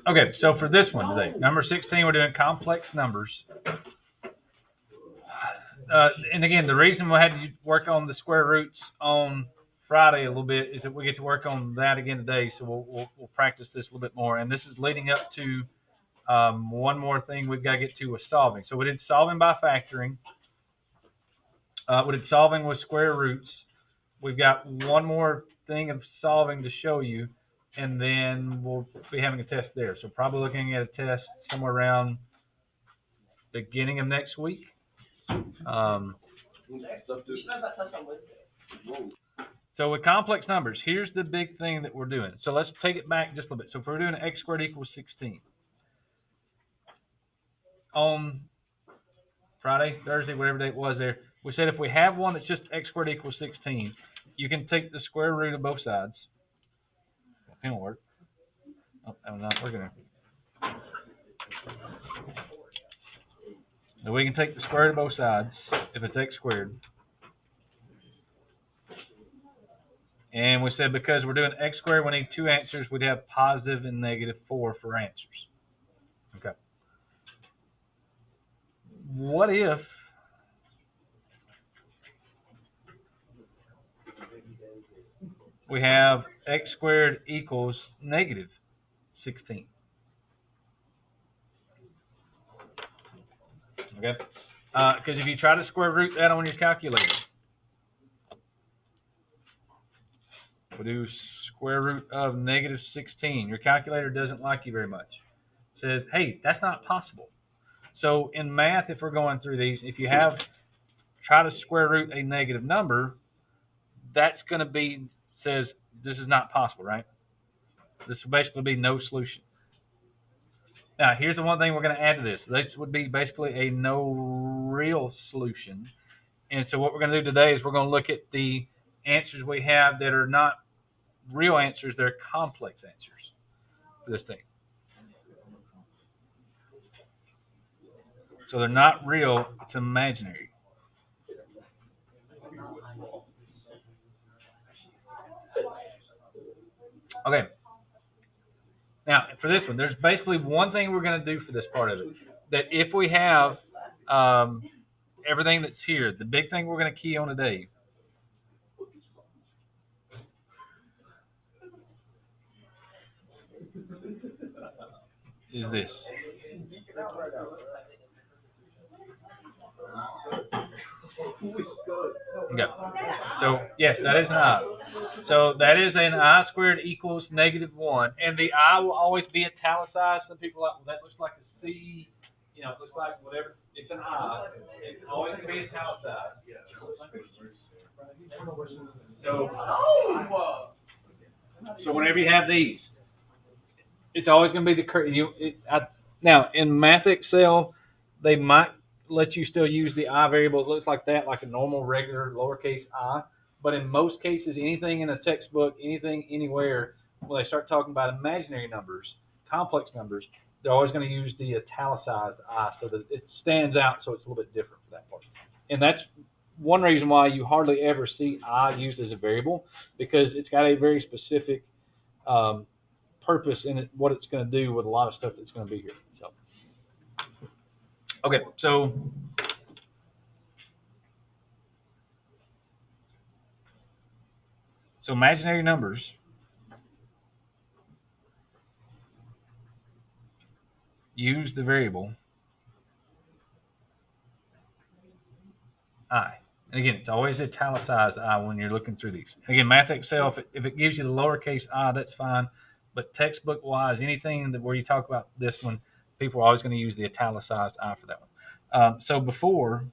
Okay, so for this one today, number 16, we're doing complex numbers. And again, the reason we had to work on the square roots on Friday a little bit is that we get to work on that again today. So we'll practice this a little bit more. And this is leading up to one more thing we've got to get to with solving. So we did solving by factoring. We did solving with square roots. We've got one more thing of solving to show you, and then we'll be having a test there. So probably looking at a test somewhere around beginning of next week. So with complex numbers, here's the big thing that we're doing. So let's take it back just a little bit. So if we're doing x squared equals 16 on Friday, Thursday, whatever day it was there, we said if we have one that's just x squared equals 16, you can take the square root of both sides. It won't work. Oh, I'm not working there. So we can take the square root of both sides if it's x squared. And we said because we're doing x squared, we need two answers. We'd have positive and negative 4 for answers. Okay. What if we have x squared equals negative 16? Okay. Because if you try to square root that on your calculator, we'll do square root of negative 16. Your calculator doesn't like you very much. It says, hey, that's not possible. So in math, if we're going through these, if you try to square root a negative number, that's going to be, says this is not possible, right? This will basically be no solution. Now, here's the one thing we're going to add to this. This would be basically a no real solution. And so what we're going to do today is we're going to look at the answers we have that are not real answers. They're complex answers for this thing. So they're not real. It's imaginary. Okay. Now, for this one, there's basically one thing we're going to do for this part of it. That if we have everything that's here, the big thing we're going to key on today is this. Okay. So, yes, that is an I. So that is an I squared equals negative 1. And the I will always be italicized. Some people are like, well, that looks like a C. You know, it looks like whatever. It's an I. It's always going to be italicized. So whenever you have these, it's always going to be now in Math Excel, they might let you still use the I variable. It looks like that, like a normal regular lowercase I. But in most cases, anything in a textbook, anything anywhere, when they start talking about imaginary numbers, complex numbers, they're always going to use the italicized I so that it stands out. So it's a little bit different for that part. And that's one reason why you hardly ever see I used as a variable, because it's got a very specific purpose in it, what it's going to do with a lot of stuff that's going to be here. So, okay, so imaginary numbers use the variable I. And again, it's always the italicized I when you're looking through these. Again, Math Excel, if it gives you the lowercase I, that's fine. But textbook wise, anything where you talk about this one, people are always going to use the italicized I for that one. So before,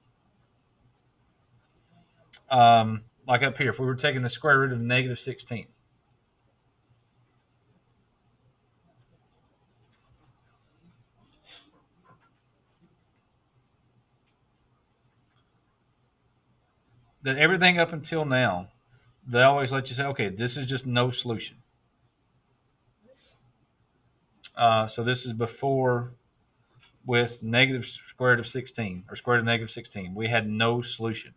like up here, if we were taking the square root of negative 16, that everything up until now, they always let you say, okay, this is just no solution. So this is before with negative square root of 16 or square root of negative 16. We had no solution.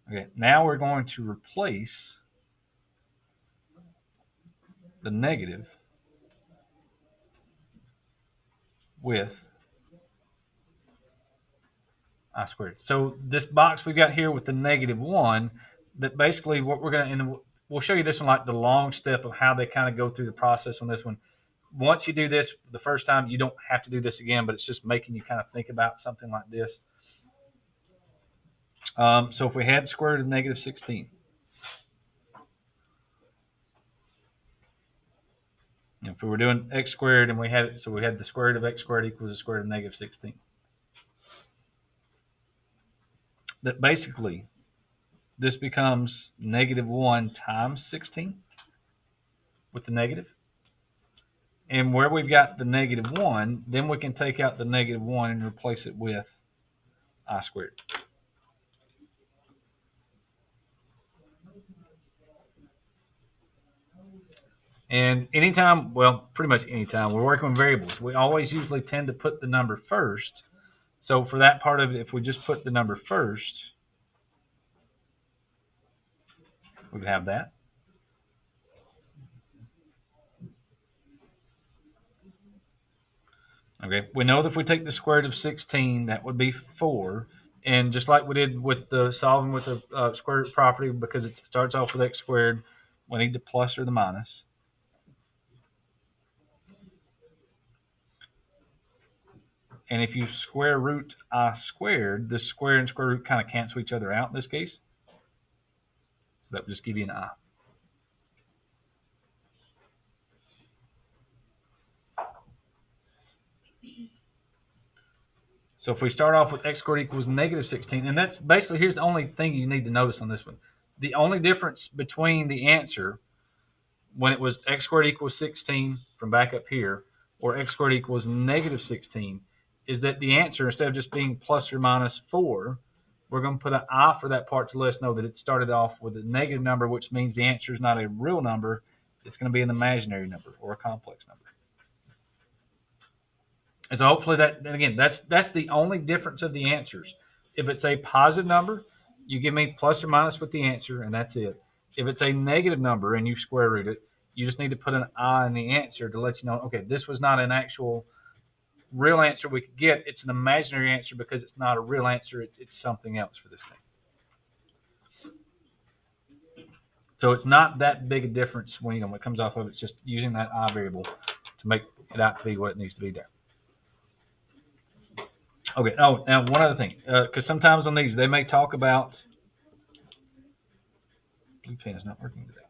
Okay, now we're going to replace the negative with I squared. So this box we got here with the -1, that basically what we're going to, and we'll show you this one, like the long step of how they kind of go through the process on this one. Once you do this the first time, you don't have to do this again, but it's just making you kind of think about something like this. So if we had square root of -16, if we were doing x squared and we had it, so we had the square root of x squared equals the square root of -16. That basically this becomes -1 times 16 with the negative. And where we've got the -1, then we can take out the -1 and replace it with I squared. And anytime, well, pretty much anytime we're working with variables, we always usually tend to put the number first. So for that part of it, if we just put the number first, we would have that. Okay, we know that if we take the square root of 16, that would be 4. And just like we did with the solving with the square root property, because it starts off with x squared, we need the plus or the minus. And if you square root I squared, the square and square root kind of cancel each other out in this case. So that would just give you an I. So if we start off with x squared equals -16, and that's basically, here's the only thing you need to notice on this one. The only difference between the answer when it was x squared equals 16 from back up here, or x squared equals -16, is that the answer, instead of just being plus or minus 4, we're going to put an I for that part to let us know that it started off with a negative number, which means the answer is not a real number. It's going to be an imaginary number or a complex number. And so hopefully that, and again, that's the only difference of the answers. If it's a positive number, you give me plus or minus with the answer, and that's it. If it's a negative number and you square root it, you just need to put an I in the answer to let you know, okay, this was not an actual real answer we could get. It's an imaginary answer because it's not a real answer. It's something else for this thing. So it's not that big a difference when it comes off of it. It's just using that I variable to make it out to be what it needs to be there. Okay. Oh, now one other thing, because sometimes on these they may talk about. Blue pen is not working today.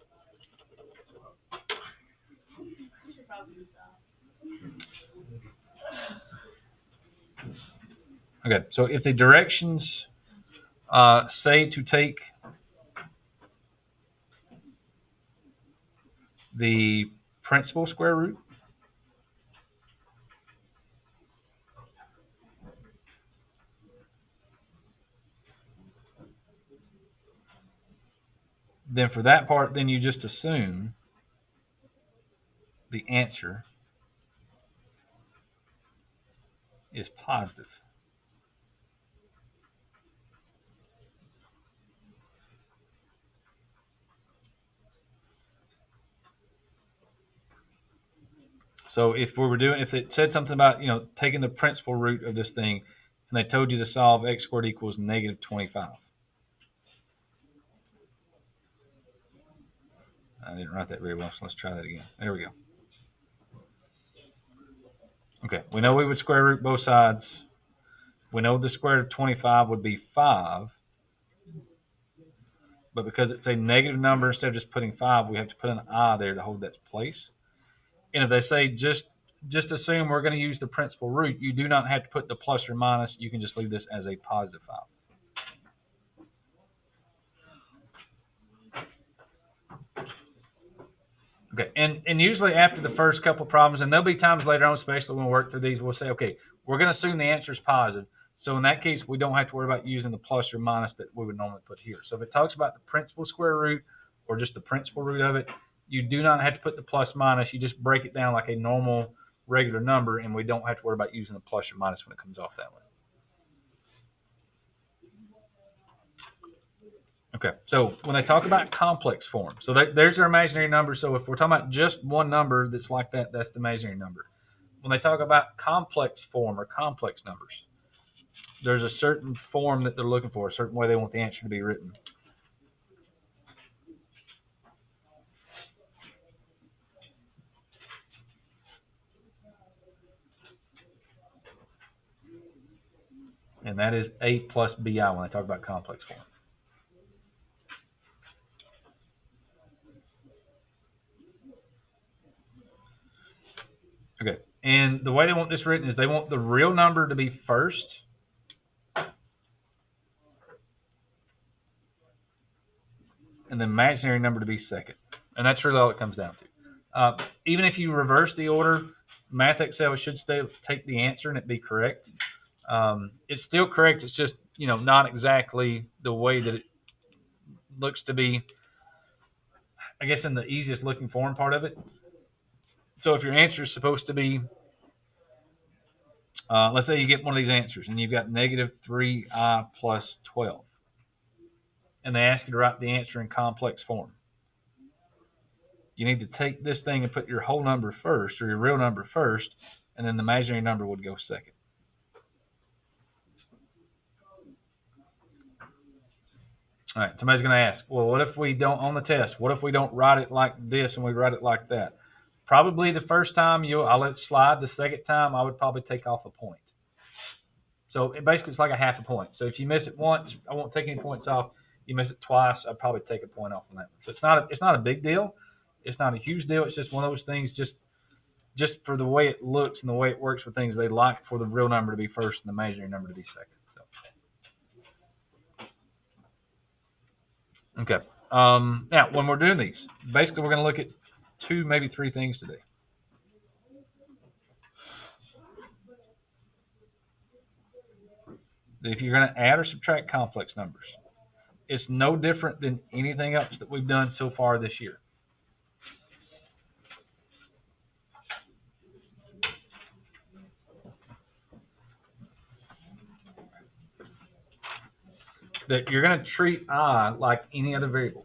Okay, so if the directions say to take the principal square root, then for that part, then you just assume the answer is positive. So if we were doing, if it said something about, taking the principal root of this thing, and they told you to solve x squared equals -25. I didn't write that very well, so let's try that again. There we go. Okay, we know we would square root both sides. We know the square root of 25 would be 5. But because it's a negative number, instead of just putting 5, we have to put an I there to hold that place. And if they say just assume we're going to use the principal root, you do not have to put the plus or minus. You can just leave this as a positive 5. Okay, and usually after the first couple of problems, and there'll be times later on, especially when we work through these, we'll say, okay, we're going to assume the answer is positive. So in that case, we don't have to worry about using the plus or minus that we would normally put here. So if it talks about the principal square root or just the principal root of it, you do not have to put the plus minus. You just break it down like a normal regular number, and we don't have to worry about using the plus or minus when it comes off that way. Okay, so when they talk about complex form, so there's their imaginary number. So if we're talking about just one number that's like that, that's the imaginary number. When they talk about complex form or complex numbers, there's a certain form that they're looking for, a certain way they want the answer to be written. And that is A plus BI when they talk about complex form. Okay, and the way they want this written is they want the real number to be first, and the imaginary number to be second. And that's really all it comes down to. Even if you reverse the order, Math Excel should still take the answer and it be correct. It's still correct. It's just not exactly the way that it looks to be. I guess in the easiest looking form part of it. So if your answer is supposed to be, let's say you get one of these answers and you've got negative 3i plus 12, and they ask you to write the answer in complex form. You need to take this thing and put your whole number first, or your real number first, and then the imaginary number would go second. All right, somebody's going to ask, well, what if we don't, on the test, what if we don't write it like this and we write it like that? Probably the first time I'll let it slide. The second time I would probably take off a point. So basically it's like a half a point. So if you miss it once, I won't take any points off. You miss it twice, I'd probably take a point off on that one. So it's not a big deal. It's not a huge deal. It's just one of those things just for the way it looks and the way it works with things, they like for the real number to be first and the imaginary number to be second. So okay. Now, when we're doing these, basically we're going to look at two, maybe three things today. If you're going to add or subtract complex numbers, it's no different than anything else that we've done so far this year. That you're going to treat I like any other variable.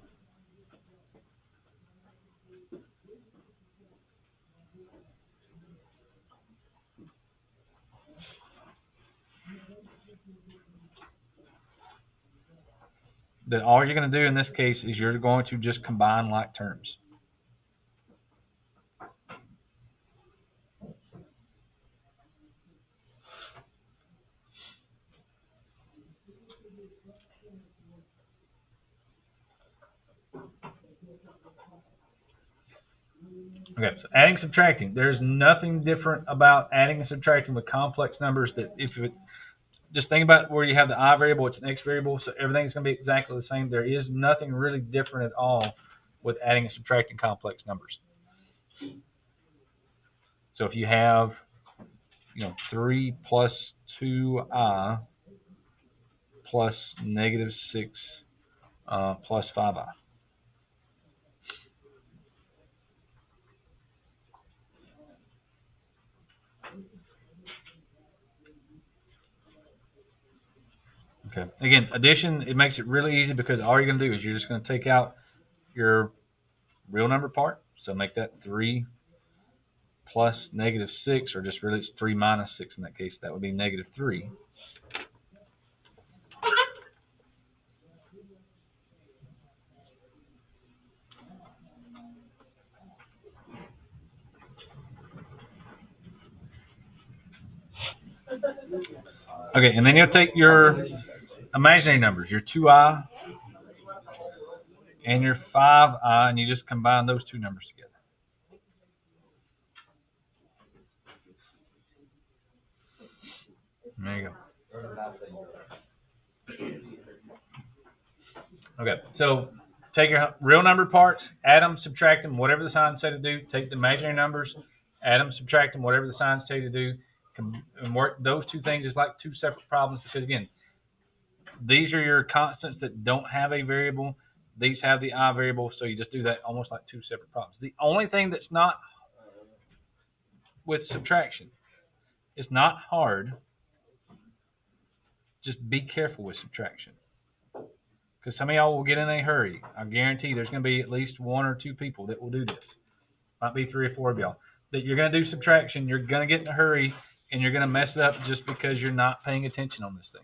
That all you're going to do in this case is you're going to just combine like terms. Okay, so adding, subtracting. There's nothing different about adding and subtracting with complex numbers. That if it just think about where you have the I variable, it's an X variable, so everything's going to be exactly the same. There is nothing really different at all with adding and subtracting complex numbers. So if you have, 3 plus 2i plus negative 6 plus 5i. Okay. Again, addition, it makes it really easy because all you're going to do is you're just going to take out your real number part. So make that 3 plus negative 6, or just really it's 3 minus 6 in that case. That would be negative 3. Okay, and then you'll take your imaginary numbers, your 2i and your 5i, and you just combine those two numbers together. There you go. Okay, so take your real number parts, add them, subtract them, whatever the signs say to do. Take the imaginary numbers, add them, subtract them, whatever the signs say to do. And work those two things is like two separate problems because, again, these are your constants that don't have a variable. These have the I variable, so you just do that almost like two separate problems. The only thing that's not with subtraction, it's not hard. Just be careful with subtraction. because some of y'all will get in a hurry. I guarantee there's going to be at least one or two people that will do this. Might be 3 or 4 of y'all. That you're going to do subtraction, you're going to get in a hurry, and you're going to mess it up just because you're not paying attention on this thing.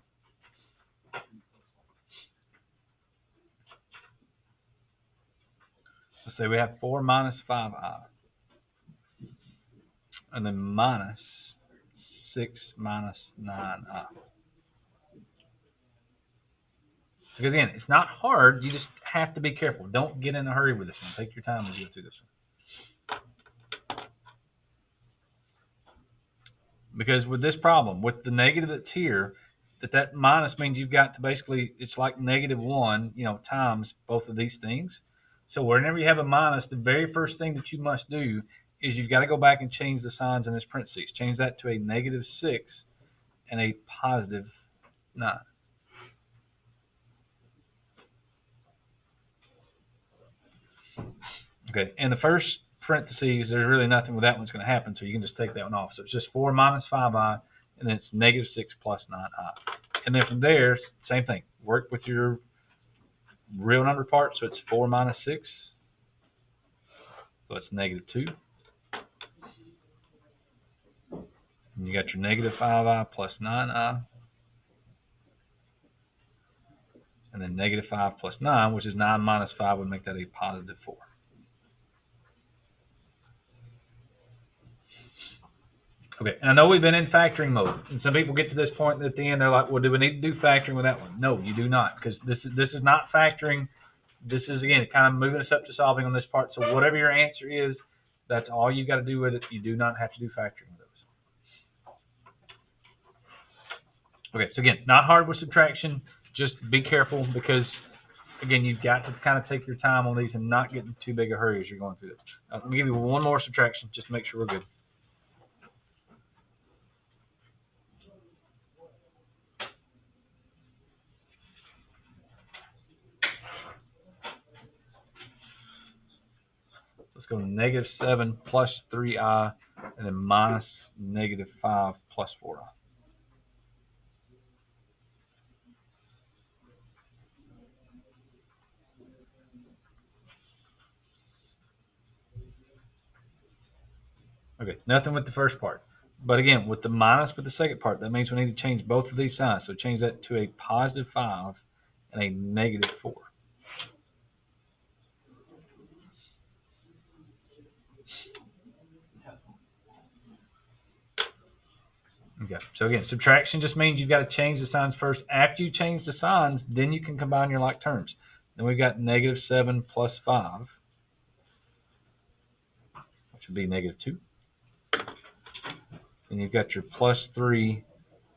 Let's say we have 4 minus 5i, and then minus 6 minus 9i. Because again, it's not hard. You just have to be careful. Don't get in a hurry with this one. Take your time as you go through this one. Because with this problem, with the negative that's here, that minus means you've got to basically, it's like -1, times both of these things. So whenever you have a minus, the very first thing that you must do is you've got to go back and change the signs in this parentheses. Change that to a -6 and a +9. Okay, and the first parentheses, there's really nothing with that one's going to happen, so you can just take that one off. So it's just 4 minus 5i, and then it's -6 plus 9i. And then from there, same thing. Work with your real number part, so it's 4 minus 6, so it's -2. And you got your -5i plus 9i, and then -5 plus 9, which is 9 minus 5 would make that a +4. Okay, and I know we've been in factoring mode, and some people get to this point at the end, they're like, well, do we need to do factoring with that one? No, you do not, because this is not factoring. This is, again, kind of moving us up to solving on this part. So whatever your answer is, that's all you got to do with it. You do not have to do factoring with those. Okay, so again, not hard with subtraction. Just be careful because, again, you've got to kind of take your time on these and not get in too big a hurry as you're going through this. Let me give you one more subtraction just to make sure we're good. Let's go -7 plus 3i, and then minus -5 plus 4i. Okay, nothing with the first part. But again, with the minus with the second part, that means we need to change both of these signs. So change that to a +5 and a -4. Okay, so again, subtraction just means you've got to change the signs first. After you change the signs, then you can combine your like terms. Then we've got -7 plus 5, which would be -2. And you've got your +3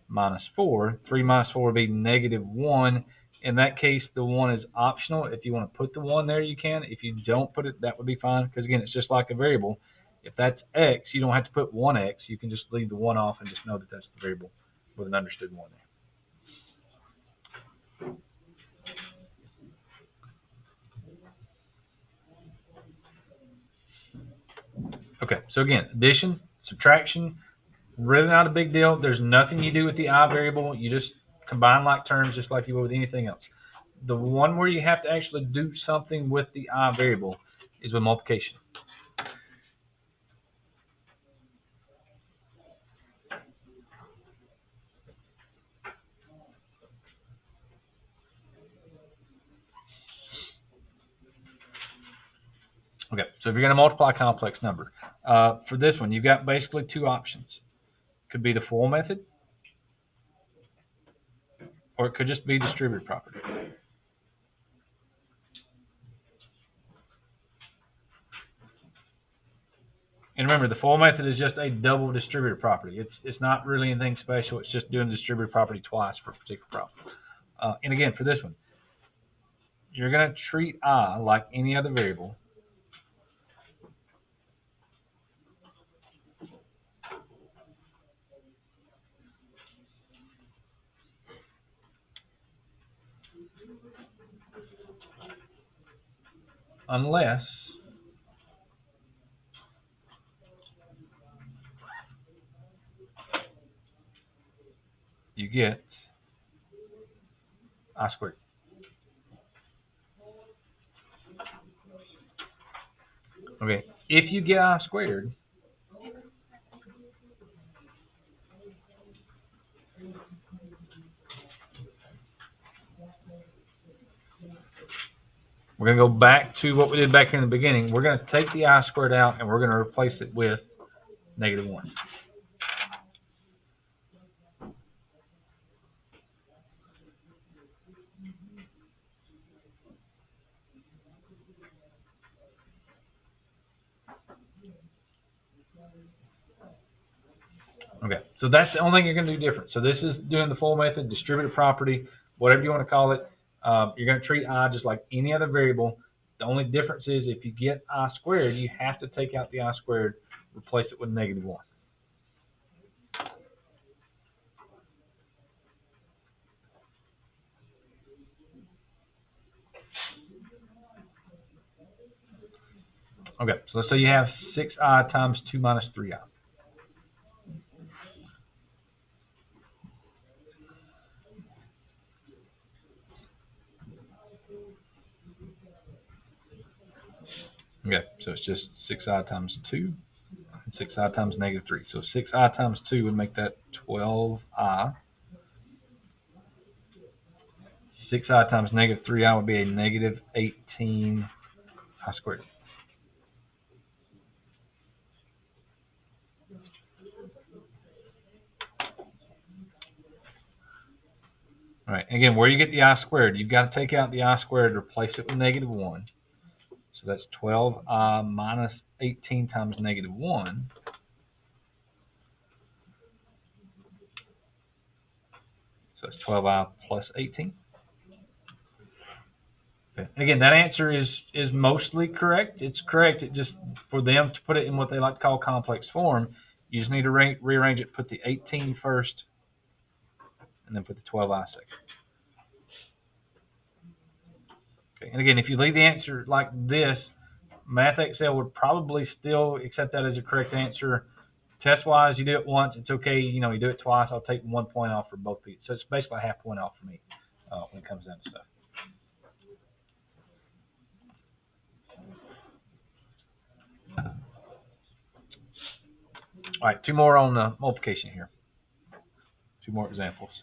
minus 4. 3 minus 4 would be -1. In that case, the 1 is optional. If you want to put the 1 there, you can. If you don't put it, that would be fine. Because again, it's just like a variable. If that's x, you don't have to put 1x. You can just leave the 1 off and just know that that's the variable with an understood 1 there. Okay, so again, addition, subtraction, really not a big deal. There's nothing you do with the I variable. You just combine like terms just like you would with anything else. The one where you have to actually do something with the I variable is with multiplication. Okay, so if you're going to multiply a complex number, for this one, you've got basically two options. It could be the full method, or it could just be distributive property. And remember, the full method is just a double distributive property. It's not really anything special. It's just doing the distributive property twice for a particular problem. And again, for this one, you're going to treat I like any other variable. Unless you get I squared. Okay, if you get I squared, we're going to go back to what we did back here in the beginning. We're going to take the I squared out and we're going to replace it with -1. Okay, so that's the only thing you're going to do different. So this is doing the full method, distributed property, whatever you want to call it. You're going to treat I just like any other variable. The only difference is if you get I squared, you have to take out the I squared, replace it with -1. Okay, so let's say you have 6I times 2 minus 3I. Okay, so it's just 6I times 2 and 6I times -3. So 6I times 2 would make that 12I. 6I times -3I would be a -18I squared. All right, again, where you get the I squared, you've got to take out the I squared, replace it with -1. So that's 12I minus 18 times -1. So it's 12I plus 18. Okay. And again, that answer is mostly correct. It's correct. It just, for them to put it in what they like to call complex form, you just need to rearrange it, put the 18 first, and then put the 12I second. Okay. And again, if you leave the answer like this, Math Excel would probably still accept that as a correct answer. Test wise, you do it once, it's okay. You do it twice, I'll take 1 point off for both people. So it's basically a half point off for me when it comes down to stuff. All right, two more on multiplication here. Two more examples.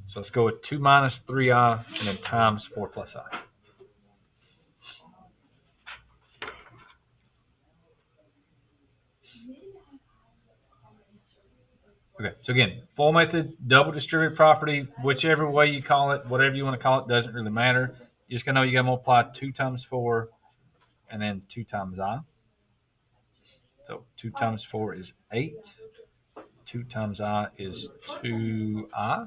So let's go with 2 minus 3I and then times 4 plus I. Okay, so again, full method, double distributed property, whichever way you call it, whatever you want to call it, doesn't really matter. You just got to know you got to multiply 2 times 4 and then 2 times I. So 2 times 4 is 8. 2 times I is 2I.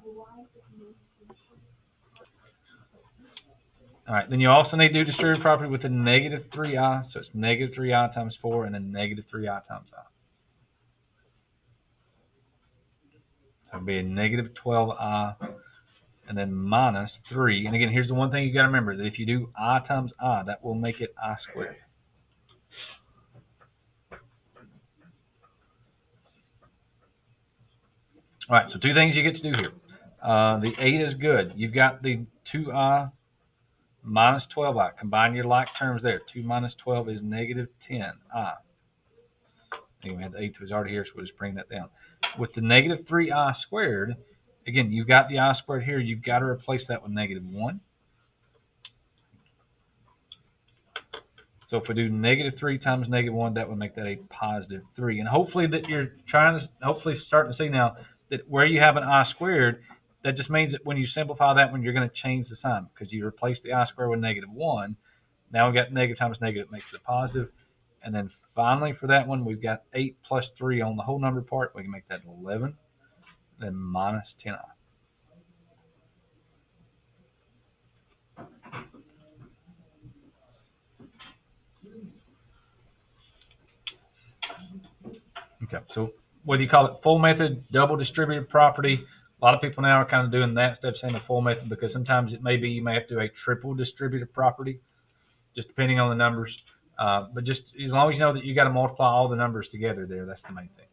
All right, then you also need to do distributed property with a -3I. So it's -3I times 4 and then -3I times I. So it'd be a -12I and then minus 3. And again, here's the one thing you got to remember, that if you do I times I, that will make it I squared. All right, so two things you get to do here. The 8 is good. You've got the 2I minus 12I. Combine your like terms there. 2 minus 12 is -10I. Anyway, we had the 8 was already here, so we'll just bring that down. With the -3I squared, again, you've got the I squared here. You've got to replace that with -1. So if we do -3 times -1, that would make that a +3. And hopefully that you're hopefully starting to see now that where you have an I squared, that just means that when you simplify that one, you're going to change the sign because you replace the I squared with -1. Now we've got negative times negative, makes it a positive. And then finally for that one, we've got 8 plus 3 on the whole number part. We can make that 11, then minus 10I. Okay, so whether you call it full method, double distributed property, a lot of people now are kind of doing that instead of saying the full method because sometimes it may be you may have to do a triple distributed property, just depending on the numbers. But just as long as you know that you got to multiply all the numbers together there, that's the main thing.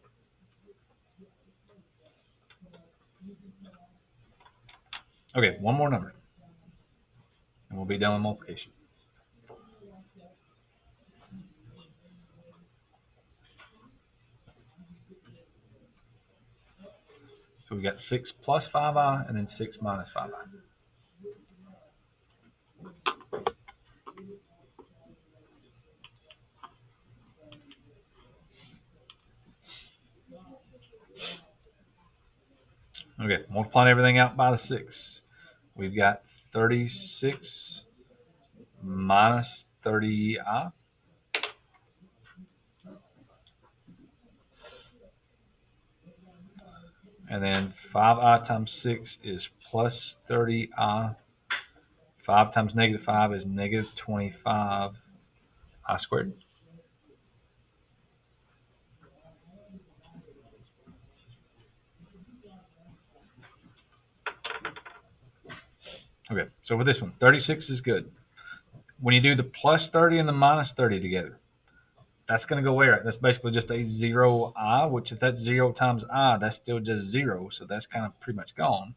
Okay, one more number, and we'll be done with multiplication. So we got 6 plus 5i and then 6 minus 5i. Okay, multiplying everything out by the 6. We've got 36 minus 30i. And then 5i times 6 is plus 30i. 5 times negative 5 is negative 25i squared. Okay, so with this one, 36 is good. When you do the plus 30 and the minus 30 together, that's going to go where? That's basically just a 0i, which if that's 0 times I, that's still just 0. So that's kind of pretty much gone.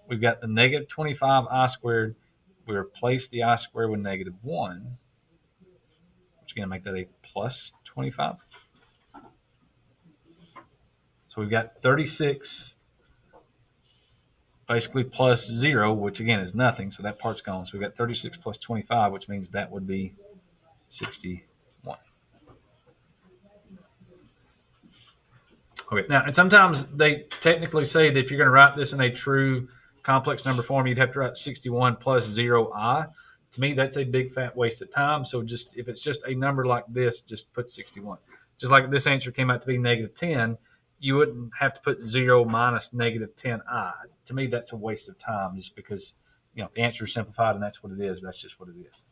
We've got the negative 25i squared. We replace the I squared with negative 1, which is going to make that a plus 25. So we've got 36 basically plus 0, which again is nothing. So that part's gone. So we've got 36 plus 25, which means that would be 61. Okay, now, and sometimes they technically say that if you're going to write this in a true complex number form, you'd have to write 61 plus 0i. To me, that's a big fat waste of time. So just if it's just a number like this, just put 61. Just like this answer came out to be negative 10, you wouldn't have to put 0 minus negative 10i. To me, that's a waste of time just because, the answer is simplified and that's what it is. That's just what it is.